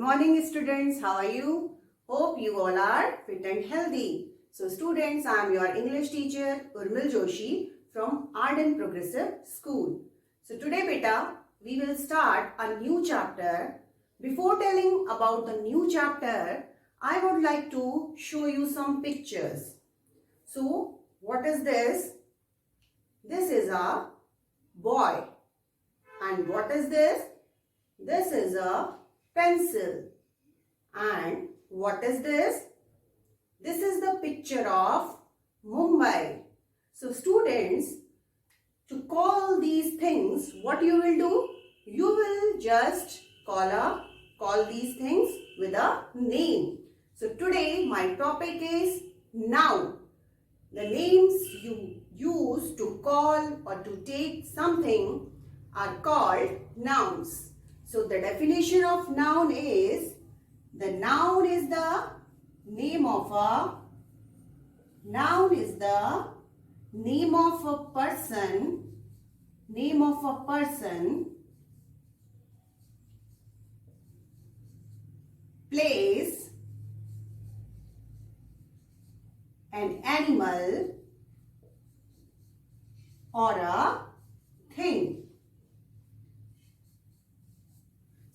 morning students, how are you? Hope you all are fit and healthy. So students, I am your English teacher Urmil Joshi from Arden Progressive School. So today beta, we will start a new chapter. Before telling about the new chapter, I would like to show you some pictures. So what is this? This is a boy. And what is this? This is a pencil. And what is this? This is the picture of Mumbai. So students, to call these things, what you will do? You will just call these things with a name. So today my topic is noun. The names you use to call or to take something are called nouns. So the definition of noun is, the noun is the name of a person, place, an animal or a thing.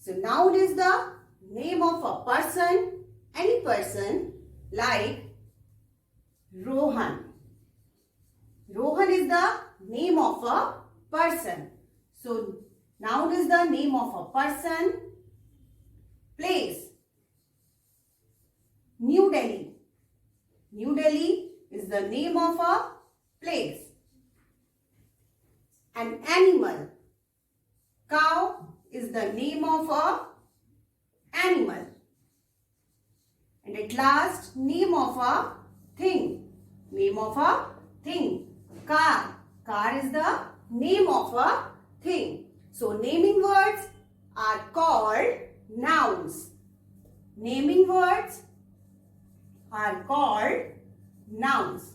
So noun is the name of a person, any person, like Rohan. Rohan is the name of a person. So noun is the name of a person. Place, New Delhi. New Delhi is the name of a place. An animal, cow is the name of a animal. And at last, name of a thing. Car. Car is the name of a thing. So naming words are called nouns. Naming words are called nouns.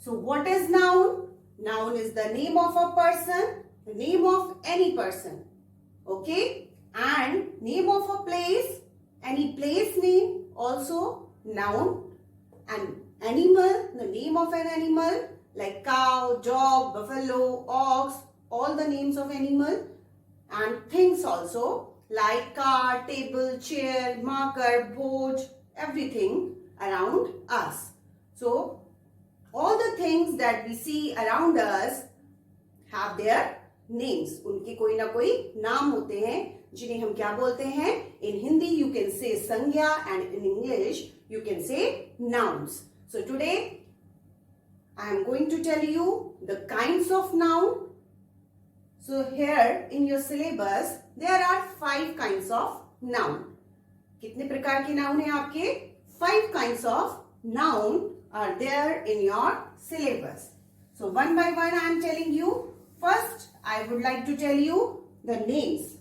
So what is noun? Noun is the name of a person, the name of any person. Okay? And name of a place, any place name, also noun. And animal, the name of an animal, like cow, dog, buffalo, ox, all the names of animal. And things also, like car, table, chair, marker, board, everything around us. So all the things that we see around us have their names. उनके कोई ना कोई नाम होते हैं जिन्हें हम क्या बोलते हैं? In Hindi you can say संज्ञा and in English you can say nouns. So today I am going to tell you the kinds of noun. So here in your syllabus there are 5 kinds of noun. कितने प्रकार के noun हैं आपके? 5 kinds of noun are there in your syllabus. So one by one I am telling you. First, I would like to tell you the names.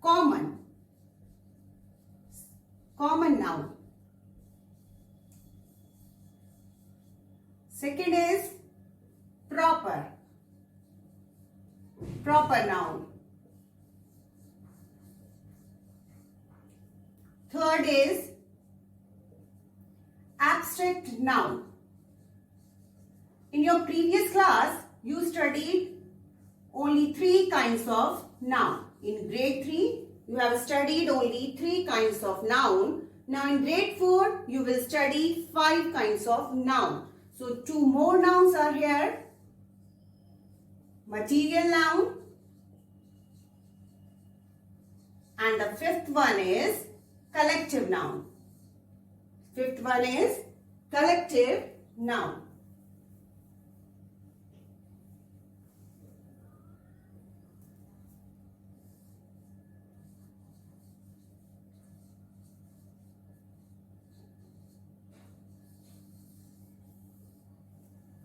Common. Common noun. Second is proper. Proper noun. Third is abstract noun. In your previous class, you studied only 3 kinds of noun. In grade 3, you have studied only 3 kinds of noun. Now in grade 4, you will study 5 kinds of noun. So 2 more nouns are here. Material noun. And the 5th one is collective noun. 5th one is collective noun.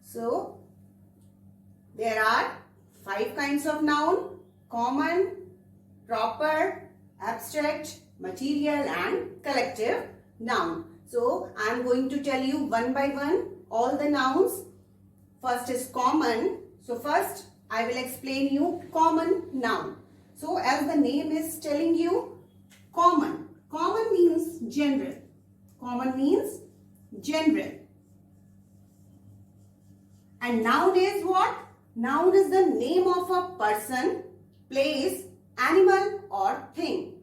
So there are 5 kinds of noun: common, proper, abstract, material and collective noun. So I am going to tell you one by one all the nouns. First is common. So first I will explain you common noun. So as the name is telling you, common. Common means general. Common means general. And noun is what? Noun is the name of a person, place, animal or thing.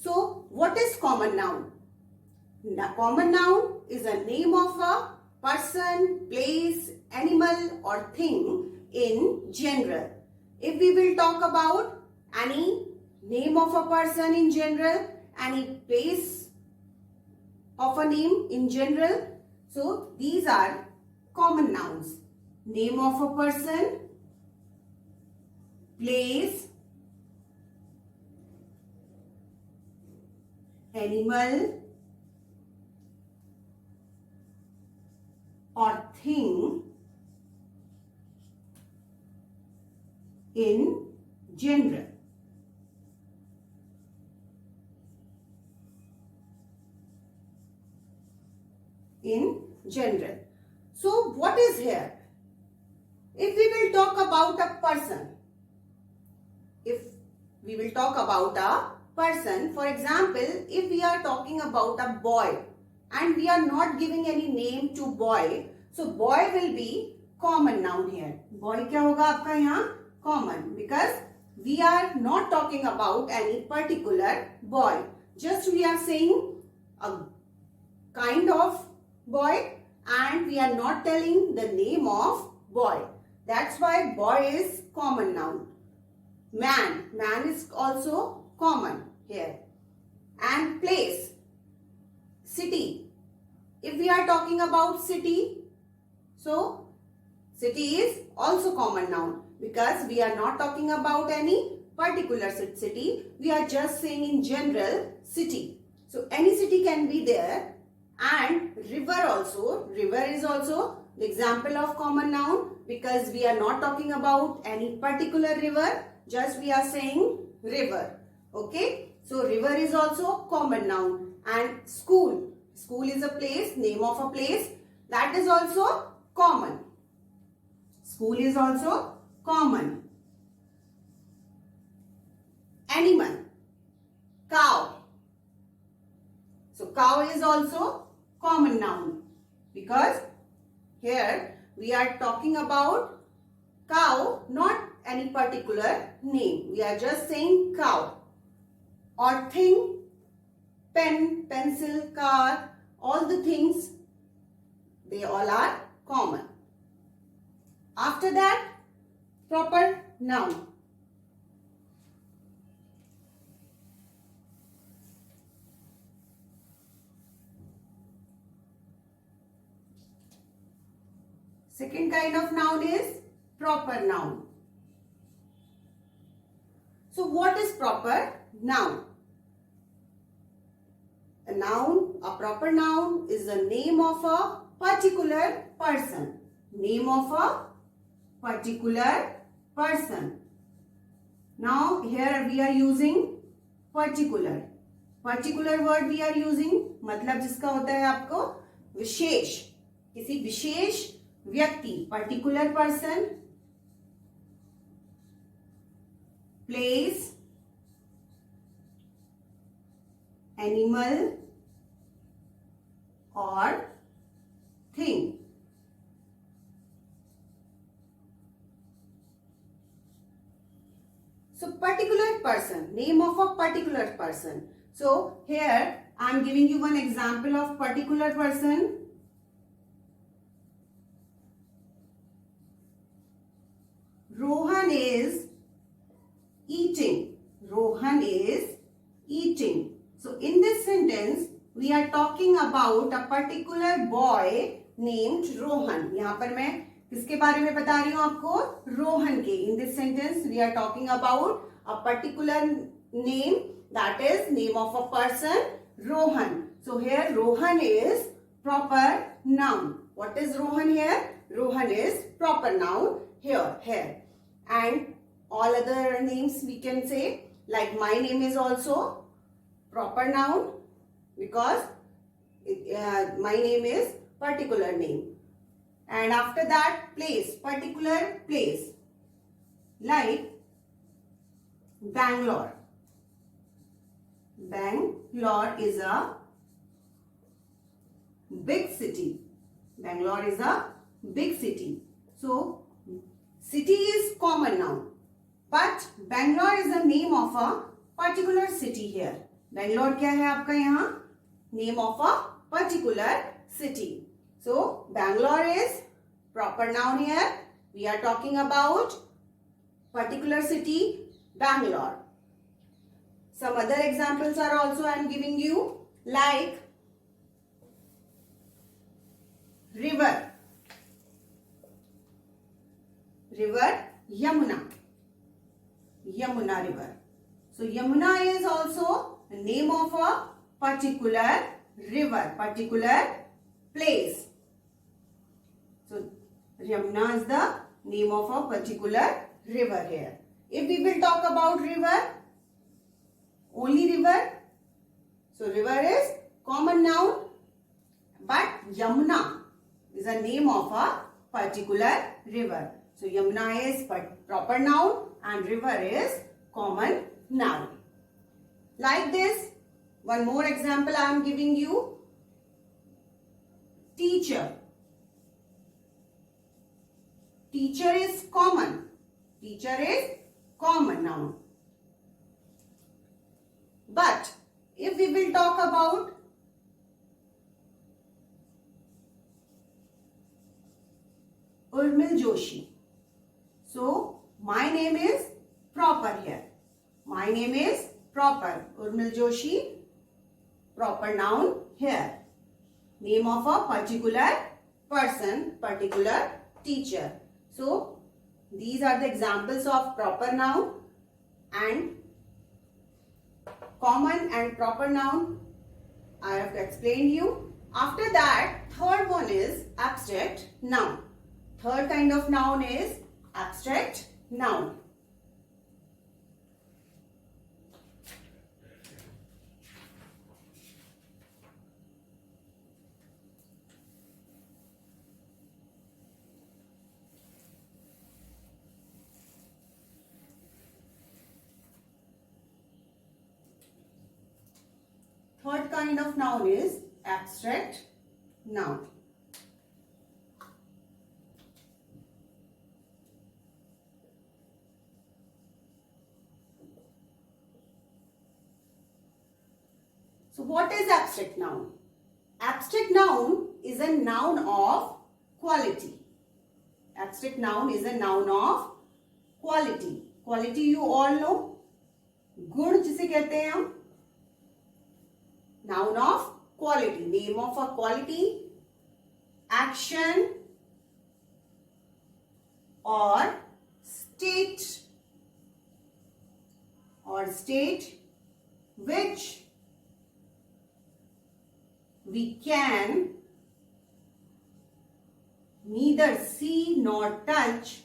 So what is common noun? The common noun is a name of a person, place, animal or thing in general. If we will talk about any name of a person in general, any place of a name in general, so these are common nouns. Name of a person, place, animal or thing in general. In general. So what is here? If we will talk about a person, for example, if we are talking about a boy and we are not giving any name to boy, so boy will be common noun here. Boy क्या होगा आपका यहाँ? Common, because we are not talking about any particular boy. Just we are saying a kind of boy and we are not telling the name of boy. That's why boy is common noun. Man is also common here. And place, city. If we are talking about city, so city is also common noun because we are not talking about any particular city. We are just saying in general city. So any city can be there. And river also. River is also the example of common noun because we are not talking about any particular river. Just we are saying river. Okay. So river is also common noun. And school. School is a place, name of a place. That is also common. School is also common. Animal. Cow. So cow is also common noun because here we are talking about cow, not any particular name. We are just saying cow. Or thing, pen, pencil, car, all the things, they all are common. After that, proper noun. Second kind of noun is proper noun. So what is proper noun? A proper noun is the name of a particular person. Name of a particular person. Now here we are using particular. Particular word we are using, मतलब जिसका होता है आपको विशेष, किसी विशेष व्यक्ति, particular person, place, animal or thing. So particular person, name of a particular person. So here I am giving you one example of particular person. Rohan is eating. Rohan is eating. So in this sentence we are talking about a particular boy named Rohan. यहाँ पर मैं किसके बारे में बता रही हूँ आपको? रोहन के. In this sentence we are talking about a particular name, that is name of a person, Rohan. So here Rohan is proper noun. What is Rohan here? Rohan is proper noun here. And all other names we can say, like my name is also proper noun because my name is particular name. And after that, place, particular place. Like Bangalore. Bangalore is a big city. Bangalore is a big city. So, city is common noun. But Bangalore is the name of a particular city here. Bangalore क्या है आपका यहाँ? Name of a particular city. So, Bangalore is proper noun here. We are talking about particular city, Bangalore. Some other examples are also I am giving you, like river. River Yamuna. Yamuna river. So Yamuna is also the name of a particular river, particular place. So Yamuna is the name of a particular river here. If we will talk about river, only river. So river is common noun, but Yamuna is a name of a particular river. So Yamuna is proper noun and river is common noun. Like this, one more example I am giving you. Teacher. Teacher is common. Teacher is common noun. But if we will talk about Urmil Joshi. So, my name is proper here. My name is proper. Urmil Joshi, proper noun here. Name of a particular person, particular teacher. So, these are the examples of proper noun and common and proper noun. I have explained you. After that, third one is abstract noun. Third kind of noun is abstract noun. Third kind of noun is abstract noun. So what is abstract noun? Abstract noun is a noun of quality. Abstract noun is a noun of quality. Quality you all know. गुण जिसे कहते हैं हम. Noun of quality. Name of a quality, action or state which we can neither see nor touch,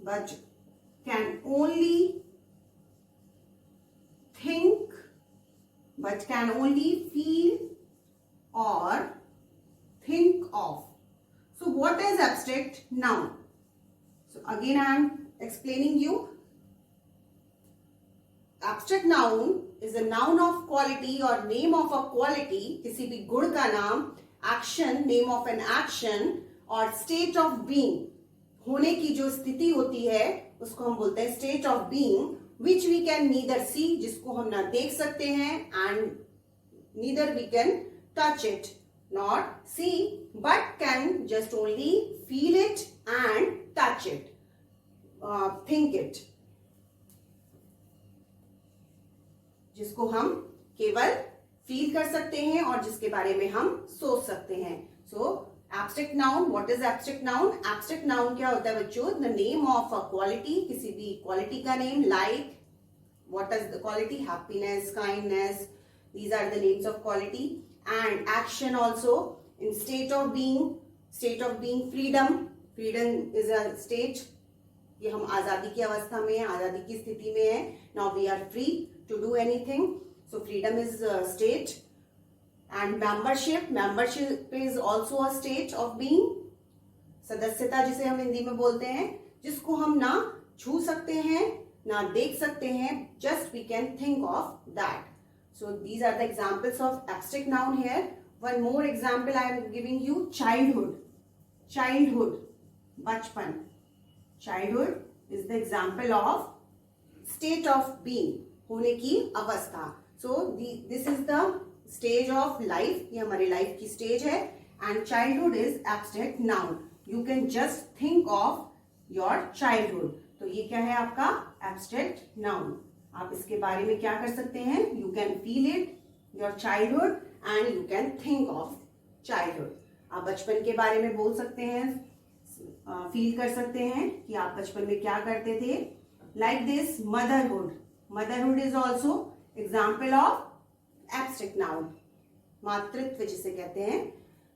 but can only think, but can only feel or think of. So what is abstract noun? So again I am explaining you. Abstract noun is a noun of quality or name of a quality, किसी भी गुण का नाम, action, name of an action और state of being, होने की जो स्थिति होती है उसको हम बोलते हैं state of being, which we can neither see, जिसको हम ना देख सकते हैं, and neither we can touch it, not see, but can just only feel it and touch it, think it, जिसको हम केवल फील कर सकते हैं और जिसके बारे में हम सोच सकते हैं. So abstract noun, what is abstract noun? Abstract noun क्या होता है बच्चों? The name of a quality, किसी भी क्वालिटी का name, like what is the quality, happiness, kindness, these are the names of quality, and action also in state of being, freedom is a state, ये हम आजादी की अवस्था में है, आजादी की स्थिति में है. Now we are free to do anything, so freedom is a state, And membership is also a state of being. सदस्यता जिसे हम हिंदी में बोलते हैं, जिसको हम ना छू सकते हैं ना देख सकते हैं, just we can think of that. So these are the examples of abstract noun here. One more example I am giving you, childhood. Bachpan. Childhood is the example of state of being, होने की अवस्था. So this is the stage of life. ये हमारी life की stage है. And childhood is abstract noun. You can just think of your childhood. तो ये क्या है आपका abstract noun. आप इसके बारे में क्या कर सकते हैं? You can feel it, your childhood, and you can think of childhood. आप बचपन के बारे में बोल सकते हैं, फील कर सकते हैं कि आप बचपन में क्या करते थे. Like this, motherhood. Motherhood is also example of abstract noun. मातृत्व जिसे कहते हैं.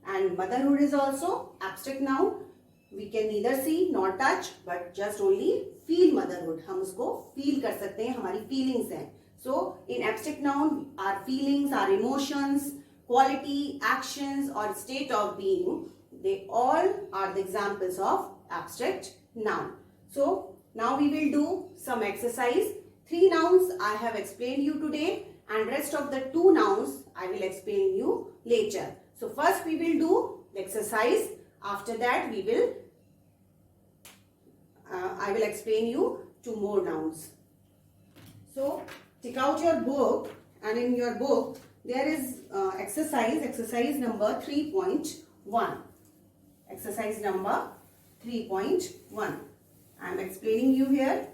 And motherhood is also abstract noun. We can neither see nor touch, but just only feel motherhood. हम उसको feel कर सकते हैं, हमारी feelings हैं. So in abstract noun, our feelings, our emotions, quality, actions, or state of being, they all are the examples of abstract noun. So now we will do some exercise. 3 nouns I have explained you today, and rest of the 2 nouns I will explain you later. So first we will do the exercise. After that we will I will explain you 2 more nouns. So take out your book, and in your book there is exercise number 3.1. Exercise number 3.1. I am explaining you here.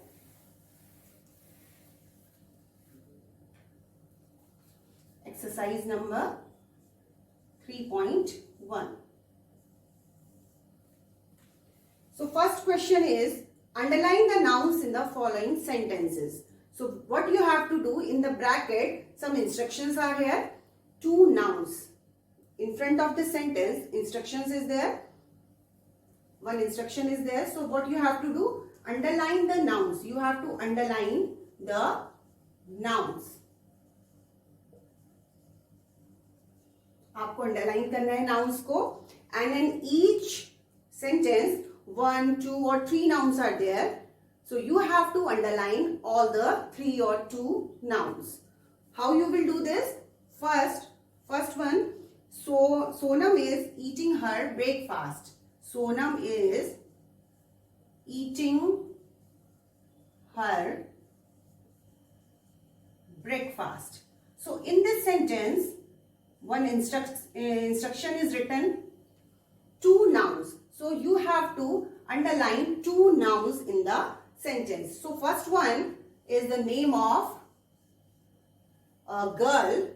Exercise number 3.1. So first question is, underline the nouns in the following sentences. So what you have to do, in the bracket, some instructions are here. 2 nouns. In front of the sentence, instructions is there. One instruction is there. So what you have to do, underline the nouns. You have to underline the nouns. आपको underline करना है nouns को. And in each sentence, 1, 2 or 3 nouns are there. So you have to underline all the 3 or 2 nouns. How you will do this? First one, so Sonam is eating her breakfast. Sonam is eating her breakfast. So in this sentence, one instruction is written, 2 nouns. So you have to underline 2 nouns in the sentence. So first one is the name of a girl,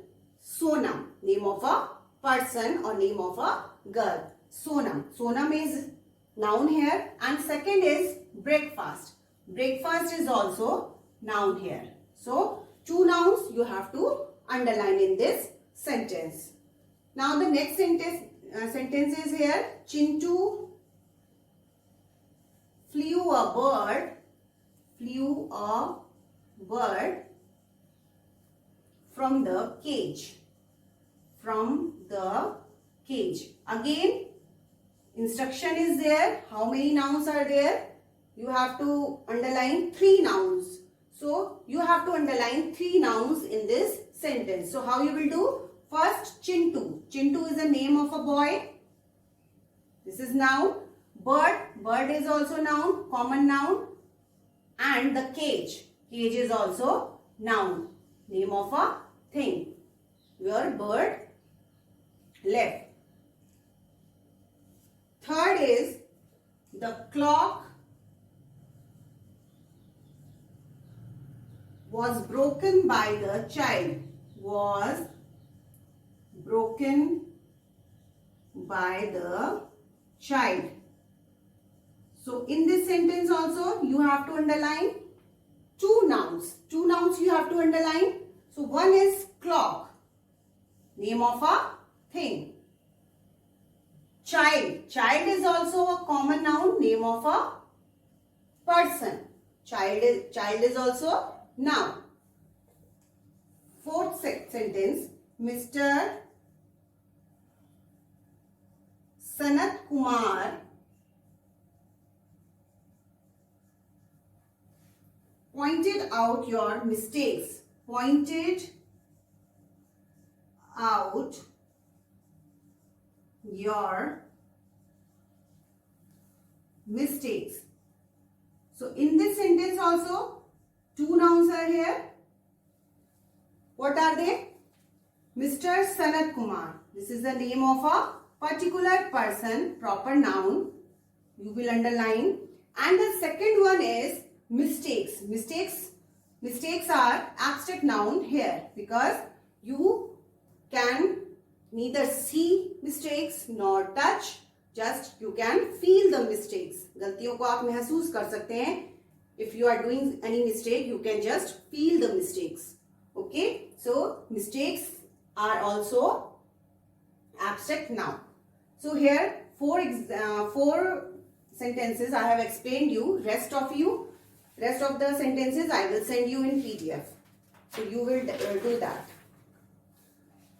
Sonam. Name of a person or name of a girl, Sonam. Sonam is noun here. And second is breakfast. Breakfast is also noun here. So 2 nouns you have to underline in this sentence. Now the next sentence is here. Chintu flew a bird from the cage. Again, instruction is there. How many nouns are there? You have to underline 3 nouns. So you have to underline 3 nouns in this sentence. So how you will do? First, Chintu. Chintu is the name of a boy. This is noun. Bird is also noun, common noun. And the cage is also noun, name of a thing where bird lived. Third is, the clock was broken by the child. Was broken by the child. So in this sentence also you have to underline 2 nouns. 2 nouns you have to underline. So one is clock, name of a thing. Child is also a common noun, name of a person. Child is also noun. Fourth sentence, Mr. Sanat Kumar pointed out your mistakes. Pointed out your mistakes. So in this sentence also, two nouns are here. What are they? Mr. Sanat Kumar. This is the name of a particular person, proper noun. You will underline. And the second one is mistakes. Mistakes are abstract noun here because you can neither see mistakes nor touch. Just you can feel the mistakes. गलतियों को आप महसूस कर सकते हैं. If you are doing any mistake, you can just feel the mistakes. Okay, so mistakes are also abstract noun. So here four sentences I have explained you. Rest of the sentences I will send you in PDF. So you will do that.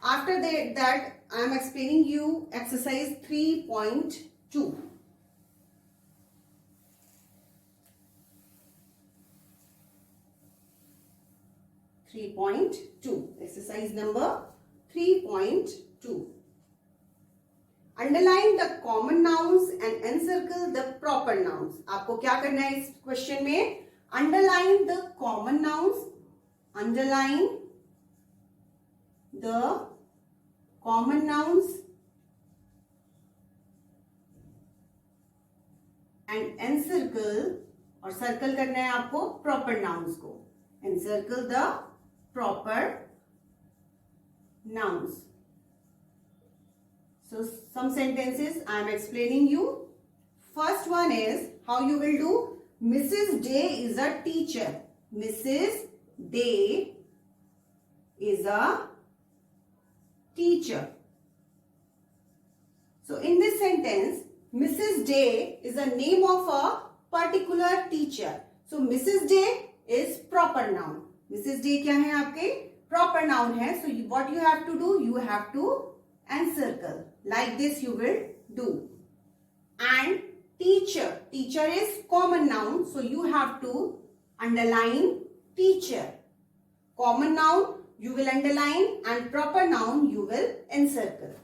After that I am explaining you exercise 3.2. Exercise number 3.2. Underline the common nouns and encircle the proper nouns. आपको क्या करना है इस question में? Underline the common nouns. Underline the common nouns and encircle और circle करना है आपको proper nouns को. Encircle the proper nouns. So some sentences I am explaining you. First one is how you will do. Mrs. Day is a teacher. Mrs. Day is a teacher. So in this sentence, Mrs. Day is the name of a particular teacher. So Mrs. Day is proper noun. Mrs. Day क्या है आपके? Proper noun है. So what you have to do? You have to encircle. Like this you will do. And teacher. Teacher is common noun. So you have to underline teacher. Common noun you will underline and proper noun you will encircle.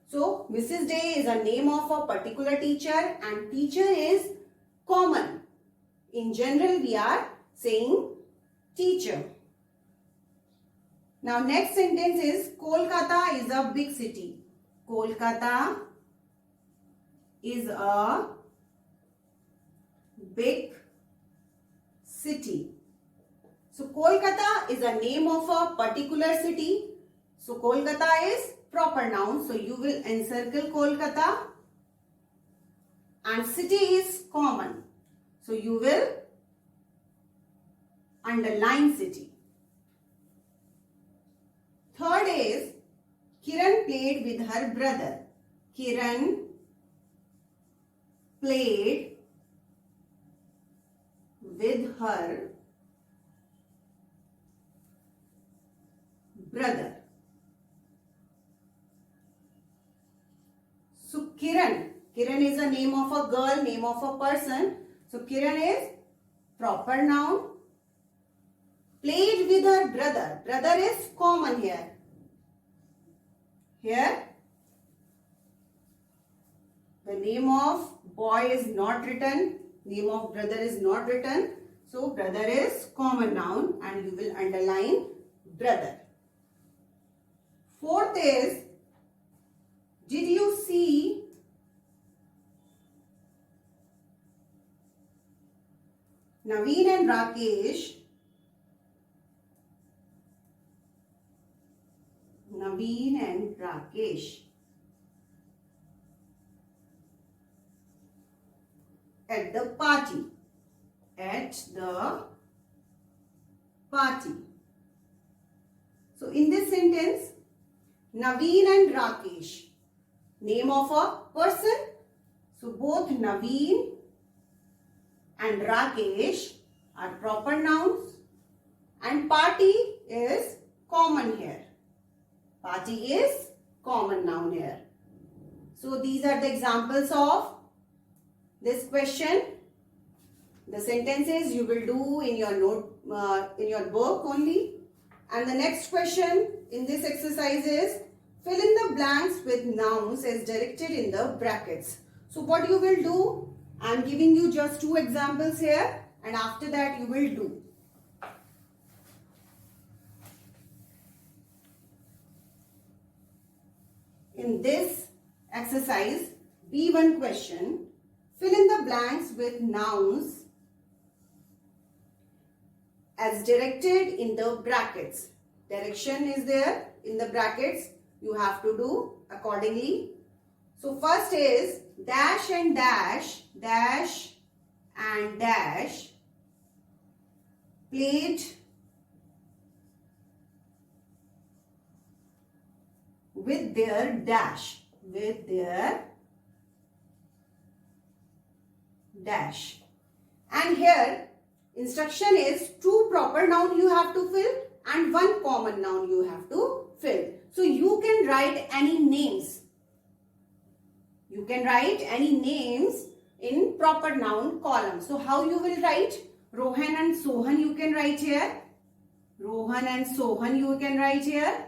So Mrs. Day is a name of a particular teacher and teacher is common. In general we are saying teacher. Now next sentence is Kolkata is a big city. Kolkata is a big city. So Kolkata is a name of a particular city. So Kolkata is proper noun. So you will encircle Kolkata. And city is common. So you will underline city. Third is Kiran played with her brother. Kiran played with her brother. So Kiran is a name of a girl, name of a person. So Kiran is proper noun. Played with her brother. Brother is common here. Here the name of boy is not written. Name of brother is not written. So brother is common noun and you will underline brother. Fourth is, did you see Naveen and Rakesh at the party. So in this sentence, Naveen and Rakesh, name of a person. So both Naveen and Rakesh are proper nouns and party is common here. Party is common noun here. So these are the examples of this question. The sentences you will do in your note, in your book only. And the next question in this exercise is fill in the blanks with nouns as directed in the brackets. So what you will do, I am giving you just 2 examples here, and after that you will do. In this exercise, B1 question, fill in the blanks with nouns as directed in the brackets. Direction is there in the brackets. You have to do accordingly. So first is dash and dash, dash and dash, played with their dash, with their dash. And here instruction is 2 proper noun you have to fill and 1 common noun you have to fill. So you can write any names. You can write any names in proper noun column. So how you will write? Rohan and Sohan you can write here. Rohan and Sohan you can write here.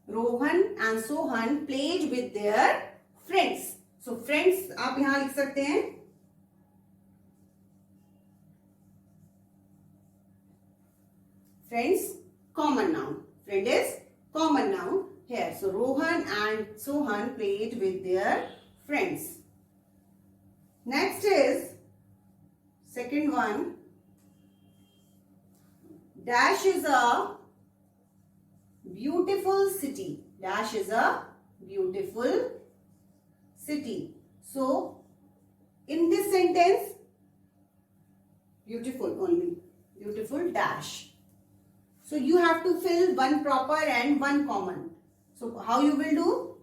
Rohan and Sohan played with their friends. So friends आप यहाँ लिख सकते हैं. Friends, common noun. Friend is common noun here. So Rohan and Sohan played with their friends. Next is second one. Dash is a beautiful city. Dash is a beautiful city. So in this sentence, beautiful only. Beautiful dash. So you have to fill 1 proper and 1 common. So how you will do?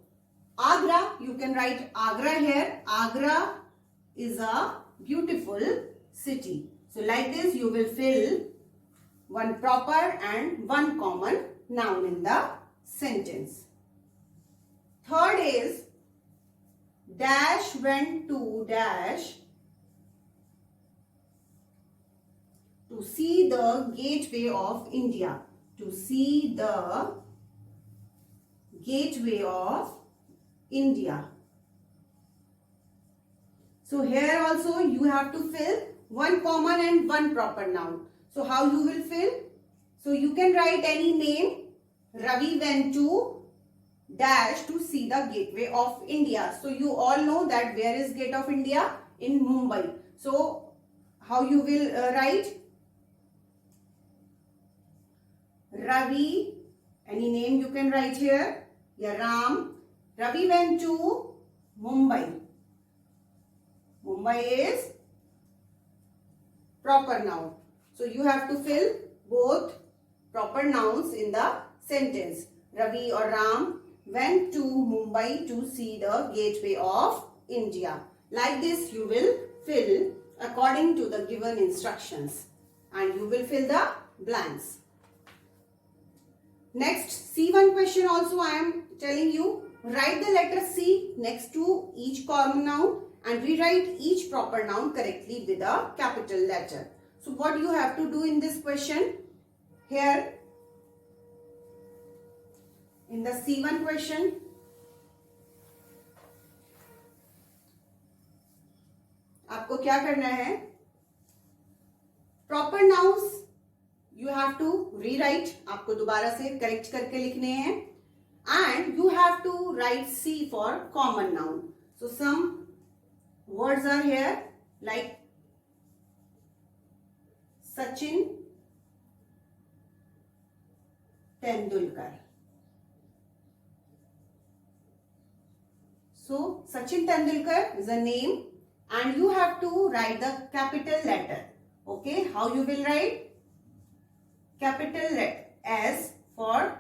Agra, you can write Agra here. Agra is a beautiful city. So like this you will fill 1 proper and 1 common noun in the sentence. Third is dash went to dash to see the gateway of India. To see the gateway of India. So here also you have to fill 1 common and 1 proper noun. So how you will fill? So you can write any name. Ravi went to dash to see the gateway of India. So you all know that where is Gate of India? In Mumbai. So how you will write? Ravi, any name you can write here. Yeah, Ram. Ravi went to Mumbai. Mumbai is proper noun. So you have to fill both proper nouns in the sentence. Ravi or Ram went to Mumbai to see the gateway of India. Like this you will fill according to the given instructions. And you will fill the blanks. Next, C1 question also I am telling you. Write the letter C next to each common noun and rewrite each proper noun correctly with a capital letter. So what you have to do in this question? Here, in the C1 question, आपको क्या करना है? Proper nouns you have to rewrite. आपको दोबारा से correct करके लिखने हैं. And you have to write C for common noun. So some words are here like Sachin Tendulkar. So Sachin Tendulkar is a name and you have to write the capital letter. Okay, how you will write? Capital letter S for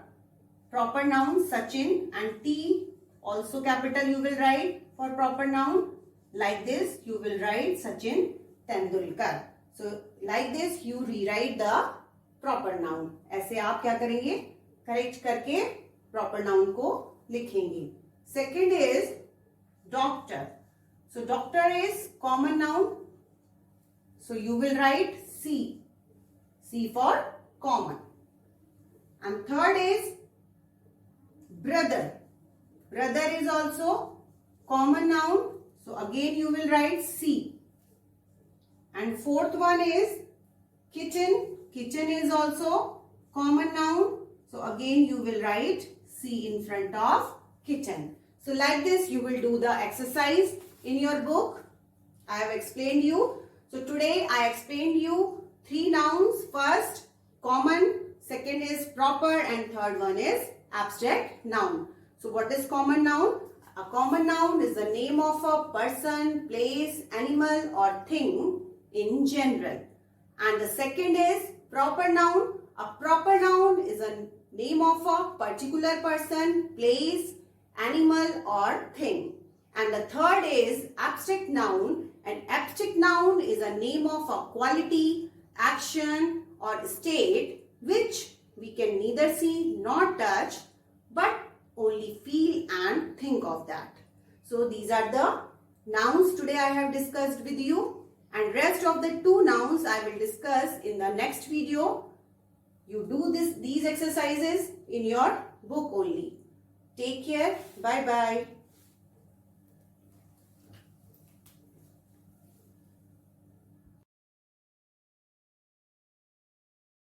proper noun Sachin and T also capital you will write for proper noun. Like this you will write Sachin Tendulkar. So like this you rewrite the proper noun. ऐसे आप क्या करेंगे? Correct करके proper noun को लिखेंगे. Second is doctor. So doctor is common noun. So you will write C. C for common. And third is brother. Brother is also common noun. So again you will write C. And fourth one is kitchen. Kitchen is also common noun. So again you will write C in front of kitchen. So like this you will do the exercise in your book. I have explained you. So today I explained you 3 nouns. First common, second is proper, and third one is abstract noun. So what is common noun? A common noun is the name of a person, place, animal or thing in general. And the second is proper noun. A proper noun is a name of a particular person, place, animal or thing. And the third is abstract noun. An abstract noun is a name of a quality, action or state which we can neither see nor touch but only feel and think of that. So these are the nouns today I have discussed with you, and rest of the 2 nouns I will discuss in the next video. You do these exercises in your book only. Take care. Bye bye.